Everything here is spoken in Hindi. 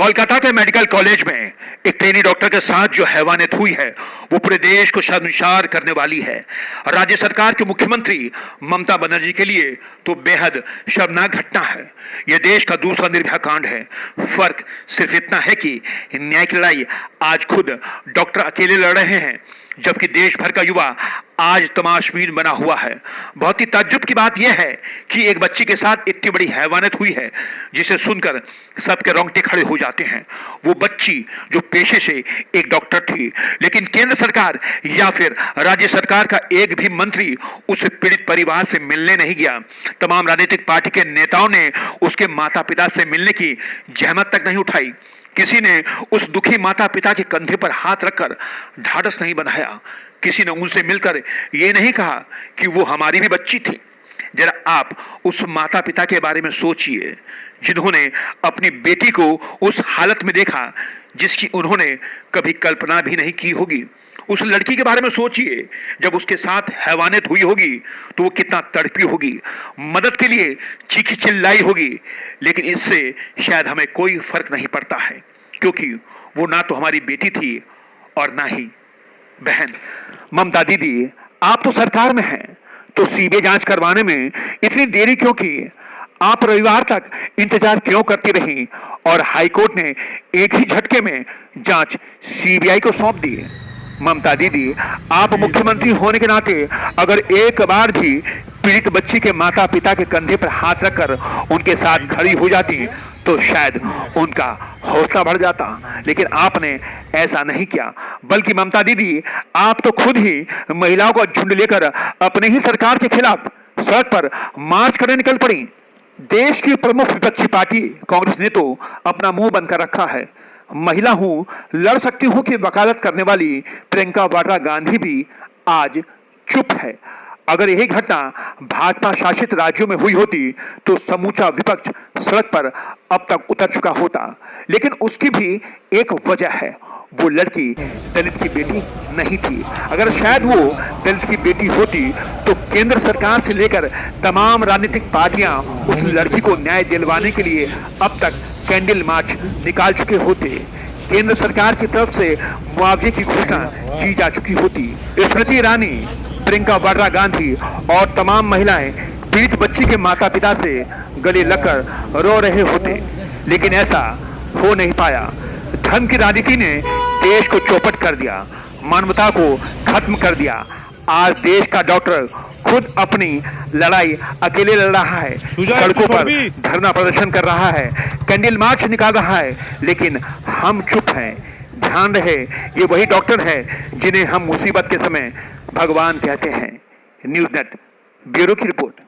कोलकाता के मेडिकल कॉलेज में एक ट्रेनी डॉक्टर के साथ जो हैवानियत हुई है वो पूरे देश को शर्मसार करने वाली है। राज्य सरकार के मुख्यमंत्री ममता बनर्जी के लिए तो बेहद शर्मनाक घटना है। यह देश का दूसरा निर्भया कांड है। फर्क सिर्फ इतना है कि न्याय की लड़ाई आज खुद डॉक्टर अकेले लड़ रहे हैं, जबकि देश भर का युवा आज तमाशबीन बना हुआ है। बहुत ही ताज्जुब की बात यह है कि एक बच्ची के साथ इतनी बड़ी हैवानियत हुई है जिसे सुनकर सबके रोंगटे खड़े हो जाते हैं। वो बच्ची जो पेशे से एक डॉक्टर थी, लेकिन केंद्र सरकार या फिर राज्य सरकार का एक भी मंत्री उस पीड़ित परिवार से मिलने नहीं गया। तमाम राजनीतिक पार्टी के नेताओं ने उसके माता पिता से मिलने की जहमत तक नहीं उठाई। किसी ने उस दुखी माता पिता के कंधे पर हाथ रखकर ढाढ़स नहीं बंधाया। किसी ने उनसे मिलकर यह नहीं कहा कि वो हमारी भी बच्ची थी। जरा आप उस माता पिता के बारे में सोचिए जिन्होंने अपनी बेटी को उस हालत में देखा जिसकी उन्होंने कभी कल्पना भी नहीं की होगी। उस लड़की के बारे में सोचिए, जब उसके साथ हैवानियत हुई होगी तो वो कितना तड़पी होगी, मदद के लिए चीखी चिल्लाई होगी। लेकिन इससे शायद हमें कोई फर्क नहीं पड़ता है, क्योंकि वो ना तो हमारी बेटी थी और ना ही बहन। ममता दीदी, आप तो सरकार में हैं, तो सीबीआई जांच करवाने में इतनी देरी क्यों की? आप रविवार तक इंतजार क्यों करती रही और हाईकोर्ट ने एक ही झटके में जांच सीबीआई को सौंप दी? ममता दीदी, आप मुख्यमंत्री होने के नाते अगर एक बार भी पीड़ित बच्ची के माता पिता के कंधे पर हाथ रखकर उनके साथ खड़ी हो जाती तो शायद उनका हौसला बढ़ जाता, लेकिन आपने ऐसा नहीं किया। बल्कि ममता दीदी, आप तो खुद ही महिलाओं का झुंड लेकर अपने ही सरकार के खिलाफ सड़क पर मार्च करने निकल पड़ी। देश की प्रमुख विपक्षी पार्टी कांग्रेस ने तो अपना मुंह बंद कर रखा है। महिला हूं, लड़ सकती हूं की वकालत करने वाली प्रियंका वाड्रा गांधी भी आज चुप है। अगर यही घटना भाजपा शासित राज्यों में हुई होती तो समूचा विपक्ष सड़क पर अब तक उतर चुका होता। लेकिन उसकी भी एक वजह है, वो लड़की दलित की बेटी नहीं थी। अगर शायद वो दलित की बेटी होती तो केंद्र सरकार से लेकर तमाम राजनीतिक पार्टियां उस लड़की को न्याय दिलवाने के लिए अब तक कैंडल मार्च निकाल चुके होते। केंद्र सरकार की तरफ से मुआवजे की घोषणा की जा चुकी होती। स्मृति ईरानी, प्रियंका वाड्रा गांधी और तमाम महिलाएं पीड़ित बच्ची के माता पिता से गले लगकर रो रहे होते, लेकिन ऐसा हो नहीं पाया। धर्म की राजनीति ने देश को चौपट कर दिया, मानवता को खत्म कर दिया। आज देश का डॉक्टर खुद अपनी लड़ाई अकेले लड़ रहा है, सड़कों पर धरना प्रदर्शन कर रहा है, कैंडल मार्च निकाल रहा है, लेकिन हम चुप हैं। ध्यान रहे, ये वही डॉक्टर है जिन्हें हम मुसीबत के समय भगवान कहते हैं। न्यूज़ नेट ब्यूरो की रिपोर्ट।